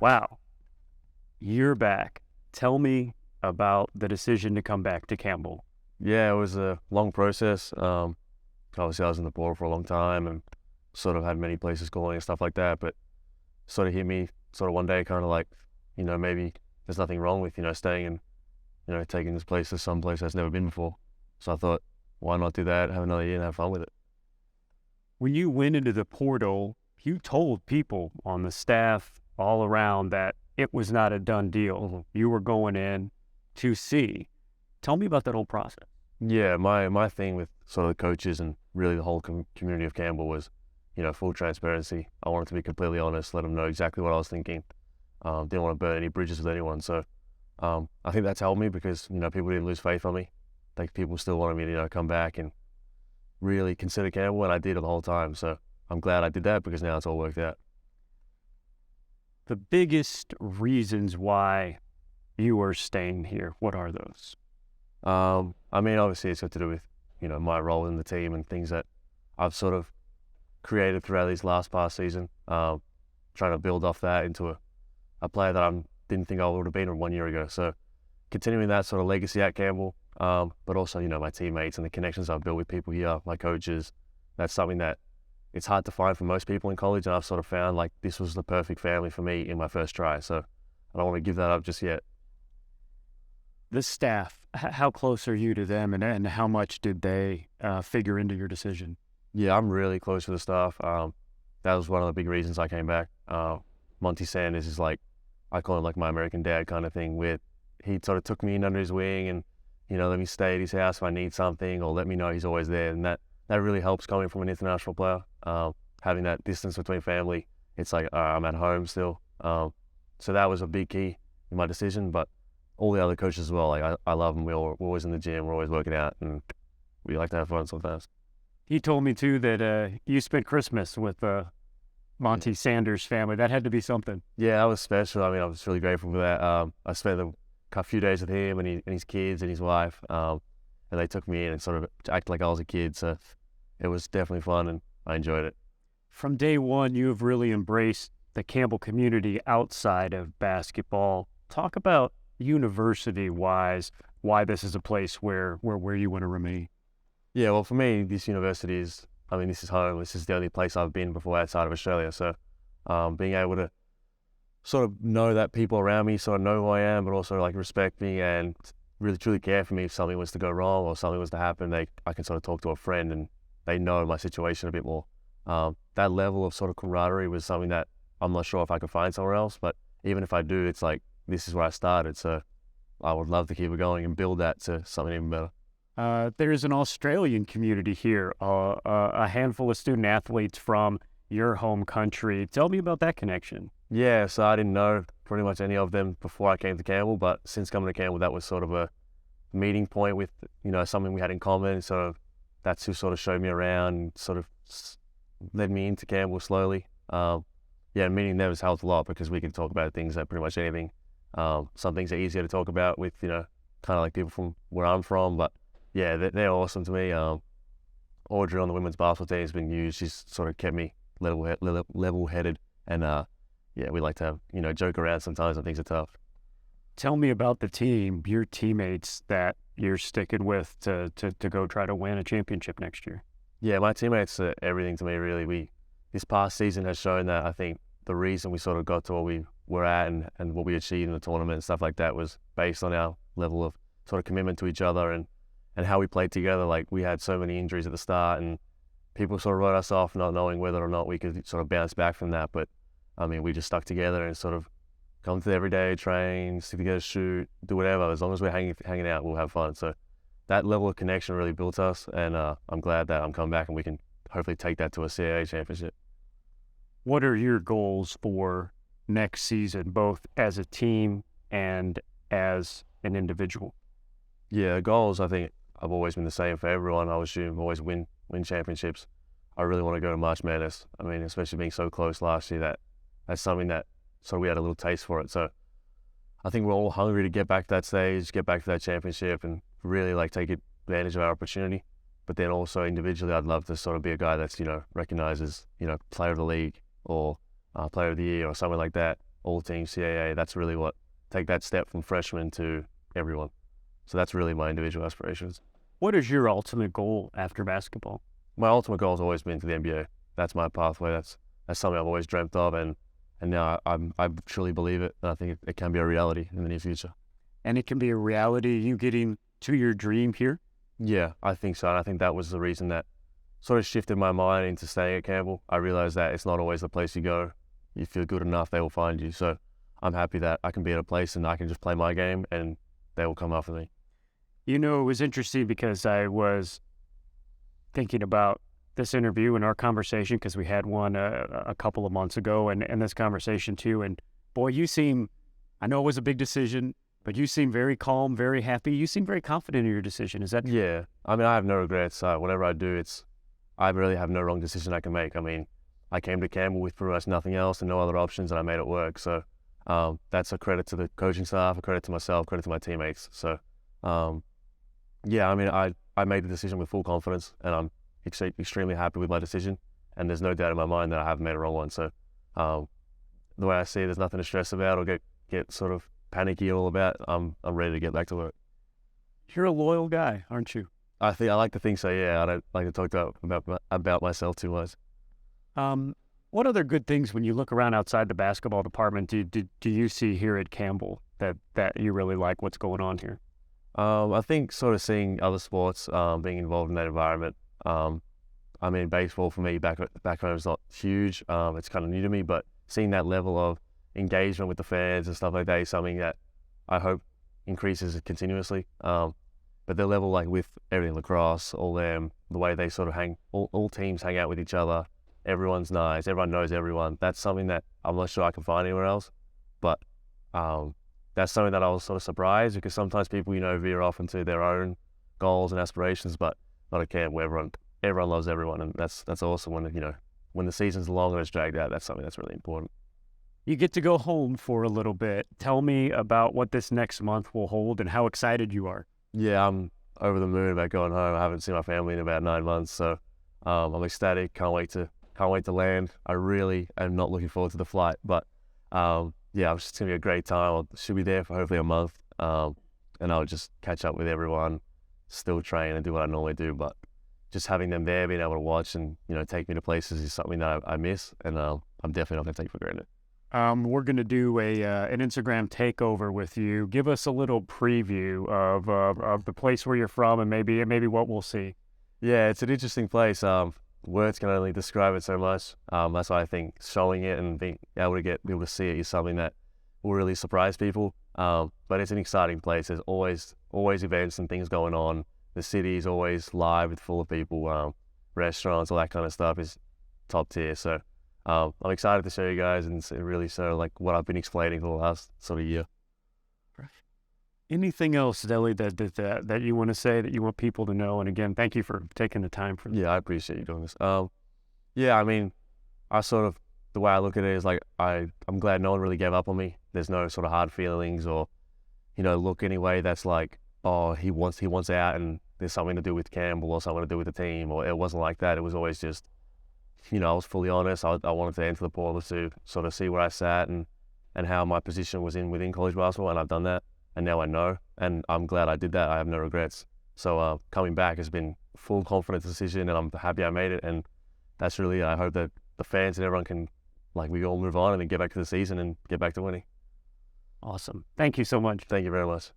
Wow, you're back. Tell me about the decision to come back to Campbell. Yeah, it was a long process. Obviously, I was in the portal for a long time and sort of had many places calling and stuff like that. But sort of hit me sort of one day, kind of like, maybe there's nothing wrong with staying and taking this place to some place that's never been before. So I thought, why not do that? Have another year and have fun with it. When you went into the portal, you told people on the staff all around that it was not a done deal. You were going in to see. Tell me about that whole process. Yeah, my thing with sort of the coaches and really the whole community of Campbell was, full transparency. I wanted to be completely honest, let them know exactly what I was thinking. Didn't want to burn any bridges with anyone. So I think that's helped me because, people didn't lose faith on me. Like people still wanted me to, come back and really consider Campbell, and I did it the whole time. So I'm glad I did that because now it's all worked out. The biggest reasons why you are staying here, what are those? I mean, obviously it's got to do with, my role in the team and things that I've sort of created throughout this past season. Trying to build off that into a player that I didn't think I would have been 1 year ago. So continuing that sort of legacy at Campbell, but also, my teammates and the connections I've built with people here, my coaches, that's something that it's hard to find for most people in college. And I've sort of found like this was the perfect family for me in my first try. So I don't want to give that up just yet. The staff, how close are you to them, and how much did they figure into your decision? Yeah, I'm really close to the staff. That was one of the big reasons I came back. Monty Sanders is like, I call him like my American dad kind of thing, where he sort of took me in under his wing and, let me stay at his house if I need something or let me know he's always there. And that really helps coming from an international player. Having that distance between family, it's like, I'm at home still. So that was a big key in my decision, but all the other coaches as well, like I love them. We're always in the gym, we're always working out, and we like to have fun sometimes. He told me too that you spent Christmas with Monty Sanders' family. That had to be something. Yeah, that was special. I mean, I was really grateful for that. I spent a few days with him and his kids and his wife, and they took me in and sort of acted like I was a kid. So it was definitely fun, and I enjoyed it. From day one, you have really embraced the Campbell community outside of basketball. Talk about university-wise, why this is a place where you want to remain. Yeah, well, for me, this university is, this is home. This is the only place I've been before outside of Australia. So being able to sort of know that people around me sort of know who I am, but also like respect me and really truly care for me if something was to go wrong or something was to happen, I can sort of talk to a friend and they know my situation a bit more. That level of sort of camaraderie was something that I'm not sure if I could find somewhere else, but even if I do, it's like, this is where I started. So I would love to keep it going and build that to something even better. There's an Australian community here, a handful of student athletes from your home country. Tell me about that connection. Yeah, so I didn't know pretty much any of them before I came to Campbell, but since coming to Campbell, that was sort of a meeting point with, something we had in common. So that's who sort of showed me around and sort of led me into Campbell slowly. Meeting them has helped a lot because we can talk about things like pretty much anything. Some things are easier to talk about with, kind of like people from where I'm from, but yeah, they're awesome to me. Audrey on the women's basketball team has been huge. She's sort of kept me level-headed, and we like to have, joke around sometimes when things are tough. Tell me about the team, your teammates that you're sticking with to go try to win a championship next year. Yeah, my teammates are everything to me, really. This past season has shown that I think the reason we sort of got to where we were at and what we achieved in the tournament and stuff like that was based on our level of sort of commitment to each other and how we played together. Like we had so many injuries at the start and people sort of wrote us off not knowing whether or not we could sort of bounce back from that. But we just stuck together and sort of come to every day, train, stick together, shoot, do whatever. As long as we're hanging out, we'll have fun. So that level of connection really built us, and I'm glad that I'm coming back and we can hopefully take that to a CAA championship. What are your goals for next season, both as a team and as an individual? Yeah, goals, I think I've always been the same for everyone. I assume always win championships. I really want to go to March Madness. Especially being so close last year, that's something that sort of we had a little taste for it. So I think we're all hungry to get back to that stage, get back to that championship and really like take advantage of our opportunity. But then also individually, I'd love to sort of be a guy that's, recognized as, player of the league or player of the year or something like that. all teams CAA. That's really what take that step from freshman to everyone. So that's really my individual aspirations. What is your ultimate goal after basketball? My ultimate goal has always been to the NBA. That's my pathway. That's something I've always dreamt of, and now I truly believe it, and I think it can be a reality in the near future. And it can be a reality, you getting to your dream here? Yeah, I think so, and I think that was the reason that sort of shifted my mind into staying at Campbell. I realized that it's not always the place you go. You feel good enough, they will find you. So I'm happy that I can be at a place and I can just play my game and they will come after me. You know, it was interesting because I was thinking about this interview and our conversation, because we had one a couple of months ago, and this conversation too. And boy, you seem, I know it was a big decision, but you seem very calm, very happy. You seem very confident in your decision. Is that true? Yeah, I mean, I have no regrets. Whatever I do, I really have no wrong decision I can make. I mean, I came to Campbell with pretty much nothing else and no other options, and I made it work. So that's a credit to the coaching staff, a credit to myself, credit to my teammates. So yeah, I mean, I made the decision with full confidence, and I'm extremely happy with my decision. And there's no doubt in my mind that I haven't made a wrong one. So the way I see it, there's nothing to stress about or get sort of panicky all about. I'm ready to get back to work. You're a loyal guy, aren't you? I like to think so. Yeah, I don't like to talk about myself too much. What other good things, when you look around outside the basketball department, do you see here at Campbell that you really like what's going on here? I think sort of seeing other sports, being involved in that environment. I mean, baseball for me back home is not huge. It's kind of new to me, but seeing that level of engagement with the fans and stuff like that is something that I hope increases continuously. But the level, like with everything, lacrosse, all them, the way they sort of all teams hang out with each other. Everyone's nice. Everyone knows everyone. That's something that I'm not sure I can find anywhere else. But that's something that I was sort of surprised, because sometimes people, veer off into their own goals and aspirations, but not at camp where everyone loves everyone, and that's awesome. When the season's long and it's dragged out, that's something that's really important. You get to go home for a little bit. Tell me about what this next month will hold and how excited you are. Yeah, I'm over the moon about going home. I haven't seen my family in about 9 months, so I'm ecstatic. Can't wait to land. I really am not looking forward to the flight, but yeah, it's just gonna be a great time. I should be there for hopefully a month, and I'll just catch up with everyone, still train and do what I normally do. But just having them there, being able to watch and take me to places is something that I miss, and I'm definitely not gonna take for granted. We're going to do an Instagram takeover with you. Give us a little preview of the place where you're from and maybe what we'll see. Yeah, it's an interesting place. Words can only describe it so much. That's why I think showing it and being able to see it is something that will really surprise people. But it's an exciting place. There's always events and things going on. The city is always live with full of people. Restaurants, all that kind of stuff is top tier. So I'm excited to show you guys and really show like what I've been explaining for the last sort of year. Anything else, Deli, that you want to say, that you want people to know? And again, thank you for taking the time for this. Yeah, I appreciate you doing this. Yeah, I mean, the way I look at it is like I'm glad no one really gave up on me. There's no sort of hard feelings or look anyway that's like, oh, he wants out and there's something to do with Campbell or something to do with the team, or it wasn't like that. It was always just I was fully honest. I wanted to enter the portal to sort of see where I sat and how my position was within college basketball, and I've done that, and now I know, and I'm glad I did that. I have no regrets. So coming back has been full confidence decision, and I'm happy I made it, and that's really, I hope that the fans and everyone can, like, we all move on and then get back to the season and get back to winning. Awesome. Thank you so much. Thank you very much.